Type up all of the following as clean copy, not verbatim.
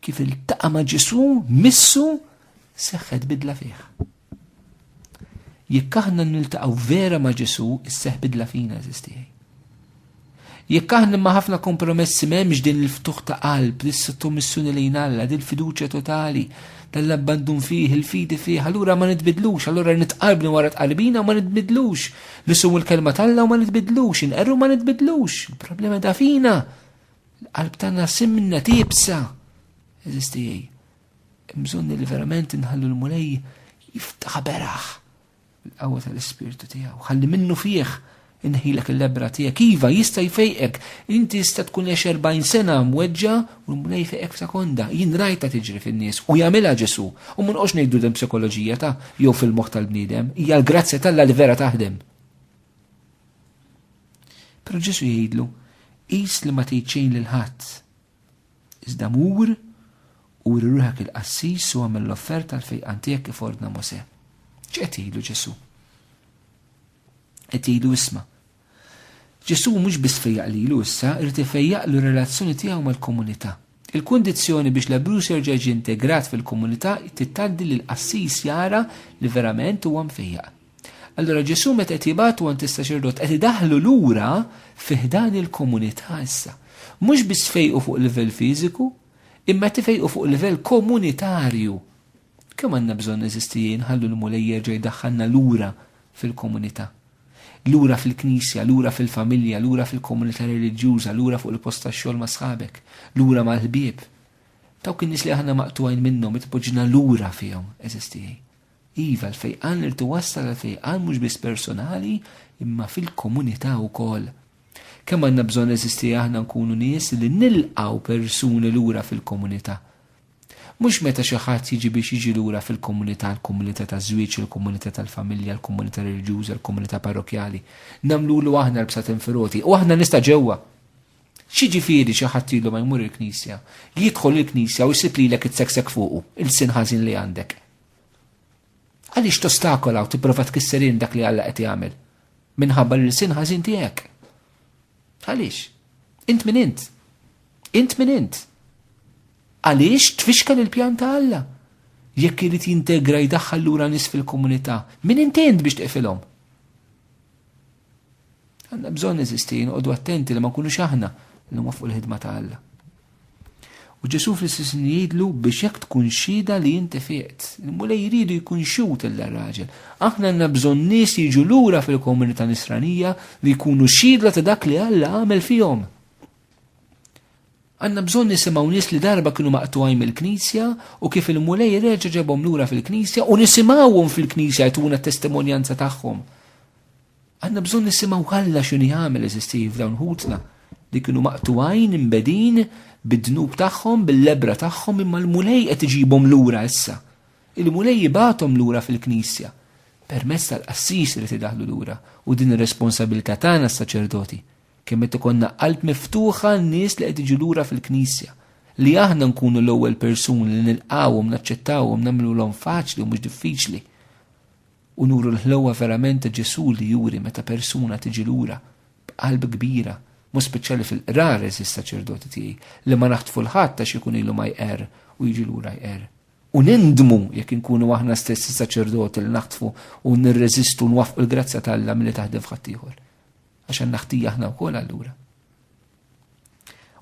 kif iltaqa' ma' Ġesu missu seħħet bidla fih. Jekk aħna niltaqgħu vera ma' Ġesu, isseħħ bidla fina eżistijaj. Jekk aħna ma' ħafna kompromessi m'hemmx din il-ftuħ ta' qalb, dis-sottomissjoni lejn Alla, din il-fiduċja totali, tal-abbandun fih, il-fidi fih, allura ma nitbidlux, allura nitqalbni wara tqalbina u ma nitbidlux. Nisum il-kelma tal-Alla u ma nitbidlux, inqerru ma nitbidlux. Il-problema da fina. L-qalb tagħna simna tibsa. Eżistijaj. Bżonn li verament inħallu l-mulej jiftaħ beraħ bil-qawwa tal-Ispirtu tiegħu. Ħalli minnu fih inħilek il-lebra tiegħek. Iva jista' jfejqek. Inti tista' tkun 40 sena mweġġa u l-mulej jfejqek f'sekonda. Jien rajta tiġri fin-nies u jagħmilha Ġesu. U ma nqgħodx ngħidu din psikoloġija ta' jew fil-moħħ tal-bniedem, hija l-grazzja tal-Alla li vera taħdem. Però Ġesu jgħidlu qis li ma tgħid xejn lil ħadd. Iżda mur u ruħek il-qassis u għamel l-offerta l-fejqan tiegħek kif ordna Mosè. X'qed jgħidu Ġesu? Qed jgħidu isma'. Ġesu mhux biss fejjaq lilu issa, irid ifejjaqlu relazzjoni tiegħu mal-komunità. Il-kundizzjoni biex l-Abrus jerġa' jiġi integrat fil-komunità titgħaddi li l-qassis jara li verament huwa mfejjaq. Allura Ġesu meta qed jibgħatu għand is-saċerdot qed idaħħlu lura fih dan il-komunità issa. Mhux biss fejqu fuq livell fiżiku, imma tifejqu fuq livell komunitarju. Kemm għandna bżonn eżistijin ħallu l-mulej jerġa' jdaħħalna lura fil-komunità. Lura fil-knisja, lura fil-familja, lura fil-komunità reliġjuża, lura fuq il-post tax-xogħol ma' sħabek, lura mal-ħbieb. Dawk in-nies li aħna maqtugħin minnhom itpoġġina lura fihom eżistijaj. Iva l-fejqan li tiwassal l-fejqan mhux biss personali imma fil-komunità wkoll. Kemm għandna bżonn eżistijaj aħna nkunu nies li nilqgħu persuni lura fil-komunità. Mhux meta xi ħadd jiġi biex jiġi lura fil-komunità, l-komunità taż-żwieġ, il-komunità tal-familja, l-komunità reliġjuża, l-komunità parrokjali. Nagħmlulu aħna l-bsat infiroti u aħna nista' ġewwa. X'jiġifieri xi ħadd ilu ma jmur il-Knisja, jidħol il-Knisja u jsib lilek itseksek fuqu il-sin ħażin li għandek. Għaliex tostakola u tipprova tkisser dak li Alla qed jagħmel minħabba li l-sin ħażin tiegħek. Għaliex? Int min int? Int min int? Għaliex tfixkel il-pjan ta' Alla? Jekk irid jintegra jdaħħal lura nies fil-komunità, min intend biex teqfilhom? Għandna bżonn eżisti, noqogħdu attenti li ma nkunux aħna li nwaffqu l-ħidma ta' Alla. U Ġesu fl-istess jgħidlu biex jekk tkun xhieda li inti fiqt. Il-mulej jridu jkun xut il-raġel. Aħna għandna bżonn nies jiġu lura fil-komunità nisranija li jkunu xhieda ta' dak li Alla għamel fihom. Għandna bżonn nisimgħu nies li darba kienu maqtugħin mill-Knisja u kif il-mulej reġa' ġabhom lura fil-Knisja u nisimgħuhom fil-Knisja jtuna t-testimonjanza tagħhom. Għandna bżonn nisimgħu Alla x'inhu jagħmel eżisti f'dawn ħutna li kienu maqtugħin imbedin bid-dnub tagħhom, bil-lebra tagħhom imma l-mulej qed iġibhom lura issa. Il-mulej jibgħathom lura fil-Knisja permezz tal-qassis li tidaħlu lura u din ir-responsabilità tagħna s-saċerdoti. Kemm qed ikollna qalb miftuħa n-nies li qed jiġu lura fil-Knisja. Li aħna nkunu l-ewwel persuni li nilqawhom, naċċettawhom, nagħmluhom faċli u mhux diffiċli. U nuru l-ħlewwa verament Ġesu li juri meta persuna tiġi lura b'qalb kbira. Mhux speċjali fil-qrar is-saċerdoti tiegħi li ma naħtfu l-ħadd għax ikun ilu ma jqer u jiġi lura jqer. U nindmu jekk inkunu aħna stessi saċerdoti li naħtfu u nirreżistu nwaffqu l-grazzja tal-Alla milli taħdem f'ħadd ieħor. Għax naħtija aħna wkoll allura.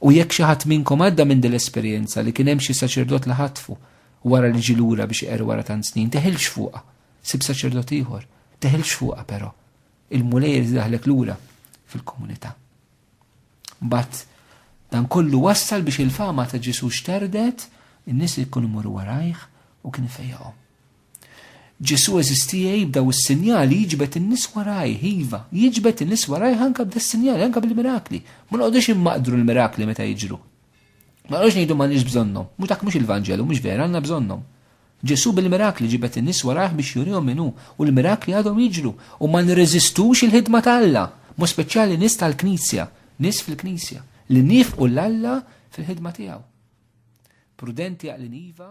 U jekk xi ħadd minnkom għadda minn din l-esperjenza li kien hemm xi saċerdot li ħatfu wara li ġi lura biex iqer wara tant snin, teħilx fuqha, sib saċerdot ieħor, teħilx fuqha però. Il-mulej irid daħlek lura fil-komunità. Mbagħad dan kollu wassal biex il-fama ta' Ġesu xterdet, in-nies li jkunu mmorru warajh u kien ifejjaqhom. Ġesu eżistija jibdaw is-sinjali jiġbed in-nies warajh, iva, jiġbed in-nies warajh anke b'da s-sinjali, anke bil-mirakli. Ma noqgħodux immaqdru l-mirakli meta jiġru. Ma noqgħodux ngħidu m'għandniex bżonnhom, mhux dak mhux il-Vanġelu, mhux vera għandna bżonnhom. Ġesu bil-mirakli ġibet in-nies warajh biex jurihom min hu u l-mirakli għadhom jiġru u ma nirreżistux il-ħidma ta' Alla, mhux speċjali nies tal-Knisja. Nis fil-Knisja li nifqu l-Alla fil-ħidma tiegħu. Prudenti għal niva